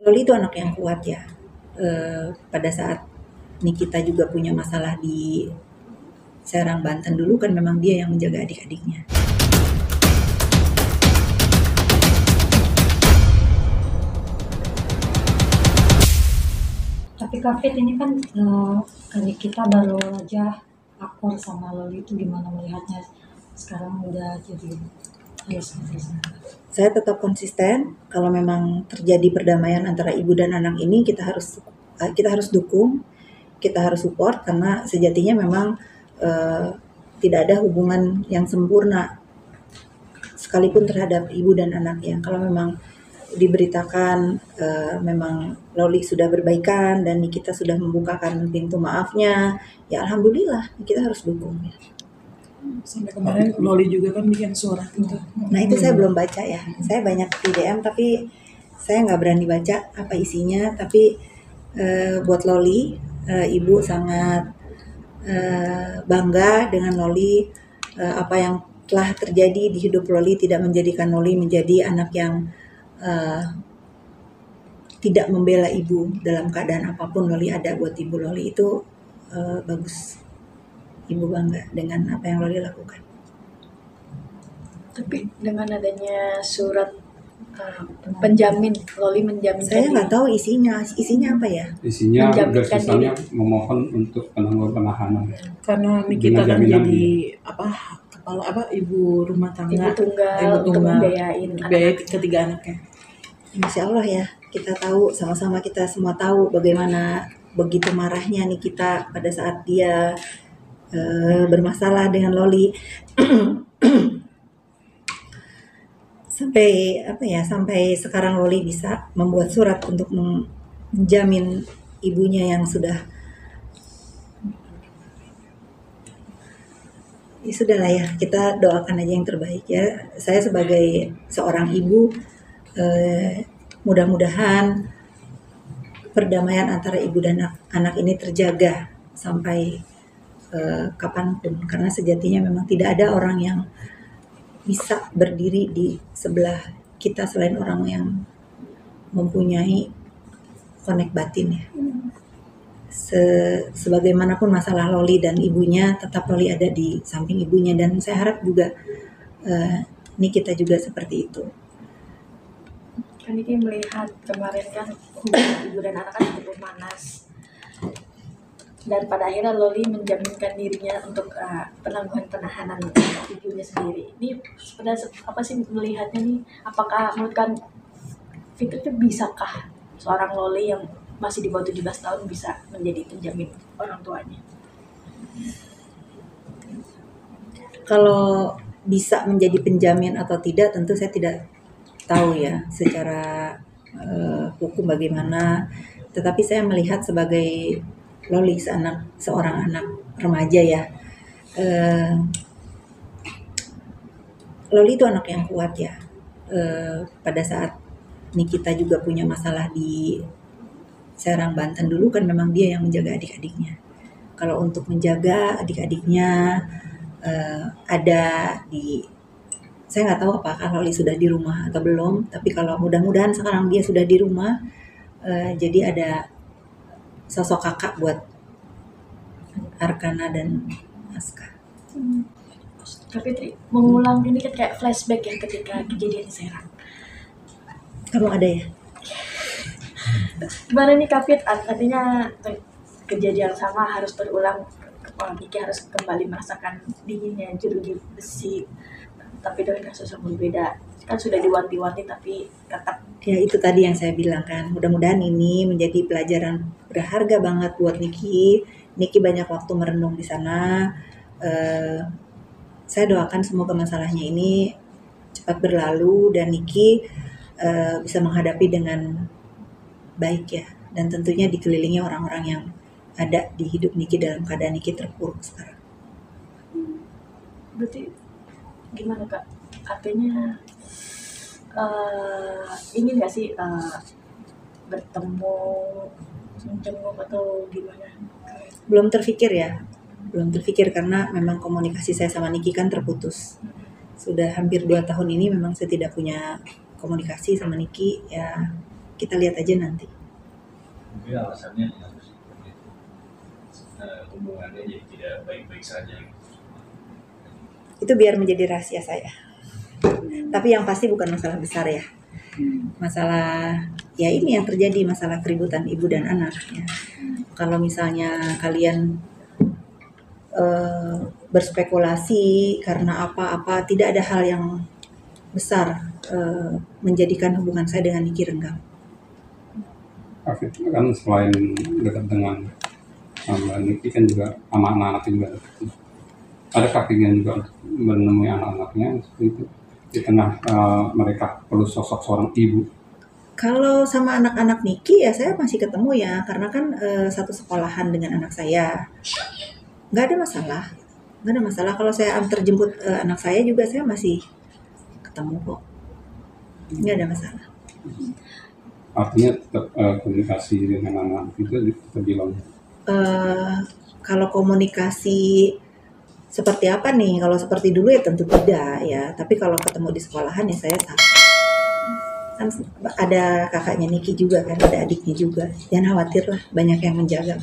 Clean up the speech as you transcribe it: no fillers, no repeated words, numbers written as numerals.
Loli itu anak yang kuat ya. Pada saat Nikita juga punya masalah di Serang, Banten dulu kan memang dia yang menjaga adik-adiknya. Tapi Kak Fit, ini kan Nikita baru aja akur sama Loli, itu gimana melihatnya sekarang udah jadi Saya tetap konsisten. Kalau memang terjadi perdamaian antara ibu dan anak ini, kita harus dukung, kita harus support, karena sejatinya memang tidak ada hubungan yang sempurna sekalipun terhadap ibu dan anaknya. Kalau memang diberitakan memang Loli sudah berbaikan dan kita sudah membukakan pintu maafnya, ya alhamdulillah, kita harus dukung ya. Sampai kemarin Loli juga kan bikin surat itu. Nah itu saya belum baca ya. Saya banyak di DM tapi saya nggak berani baca apa isinya. Tapi buat Loli, ibu sangat bangga dengan Loli. Apa yang telah terjadi di hidup Loli tidak menjadikan Loli menjadi anak yang tidak membela ibu dalam keadaan apapun. Loli ada buat ibu. Loli itu bagus. Ibu bangga dengan apa yang Loli lakukan. Tapi dengan adanya surat penjamin, Loli menjamin. Saya nggak tahu isinya apa ya? Isinya garisnya memohon untuk penangguhan penahanan. Karena Nikita kan jadi ibu rumah tangga, ibu tunggal untuk membiayain ketiga anaknya. Insya Allah ya, kita tahu sama-sama, kita semua tahu bagaimana begitu marahnya Nikita pada saat dia bermasalah dengan Loli. sampai sekarang Loli bisa membuat surat untuk menjamin ibunya yang sudah ya sudahlah ya, kita doakan aja yang terbaik ya. Saya sebagai seorang ibu, mudah-mudahan perdamaian antara ibu dan anak ini terjaga sampai kapanpun, karena sejatinya memang tidak ada orang yang bisa berdiri di sebelah kita selain orang yang mempunyai konek batin ya. Sebagaimanapun masalah Loli dan ibunya, tetap Loli ada di samping ibunya, dan saya harap juga Nikita juga seperti itu. Kan ini melihat kemarin kan hubungan ibu dan anak kan cukup panas, dan pada akhirnya Loli menjaminkan dirinya untuk penangguhan penahanan ibunya sendiri. Ini sebenarnya apa sih melihatnya nih? Apakah menurut kan Fitri itu bisakah seorang Loli yang masih di bawah 17 tahun bisa menjadi penjamin orang tuanya? Kalau bisa menjadi penjamin atau tidak tentu saya tidak tahu ya secara hukum bagaimana. Tetapi saya melihat sebagai Loli seorang anak remaja ya. Loli itu anak yang kuat ya. Pada saat Nikita juga punya masalah di Serang, Banten dulu kan memang dia yang menjaga adik-adiknya. Kalau untuk menjaga adik-adiknya ada di, saya nggak tahu apakah Loli sudah di rumah atau belum. Tapi kalau mudah-mudahan sekarang dia sudah di rumah, jadi ada sosok kakak buat Arkana dan Aska. Tapi Tri, mengulang ini kan kayak flashback ya ketika kejadian di Serang. Kamu ada ya? Gimana nih Kak Fit, artinya kejadian sama harus berulang, Niki harus kembali merasakan dinginnya jeruji besi, tapi dengan kasus yang berbeda. Kan sudah diwanti-wanti tapi tetap. Ya itu tadi yang saya bilang kan, mudah-mudahan ini menjadi pelajaran berharga banget buat Niki. Niki banyak waktu merenung di sana. Saya doakan semoga masalahnya ini cepat berlalu dan Niki bisa menghadapi dengan baik ya. Dan tentunya dikelilingi orang-orang yang ada di hidup Niki dalam keadaan Niki terpuruk sekarang. Berarti gimana Kak? Artinya ingin nggak sih bertemu, menjenguk atau gimana? Belum terfikir karena memang komunikasi saya sama Niki kan terputus. Sudah hampir 2 tahun ini memang saya tidak punya komunikasi sama Niki ya. kita lihat aja nanti. Mungkin alasannya harus hubungannya jadi tidak baik-baik saja. Itu biar menjadi rahasia saya. Tapi yang pasti bukan masalah besar ya. Masalah ya ini yang terjadi, masalah keributan ibu dan anak ya. Kalau misalnya kalian berspekulasi karena apa-apa, tidak ada hal yang besar menjadikan hubungan saya dengan Niki renggang. Afif kan selain dekat dengan Mbak Niki kan juga sama anak-anak juga dekat. Adakah keinginan juga untuk menemui anak-anaknya seperti itu di tengah mereka perlu sosok seorang ibu? Kalau sama anak-anak Niki ya saya masih ketemu ya, karena kan satu sekolahan dengan anak saya. Nggak ada masalah. Kalau saya antar jemput anak saya juga saya masih ketemu kok. Nggak ada masalah. Artinya tetap komunikasi dengan anak itu terbilang. Kalau komunikasi seperti apa nih? Kalau seperti dulu ya tentu tidak ya. Tapi kalau ketemu di sekolahan ya saya tahu. Kan ada kakaknya Niki juga kan, ada adiknya juga. Jangan khawatir lah, banyak yang menjaga.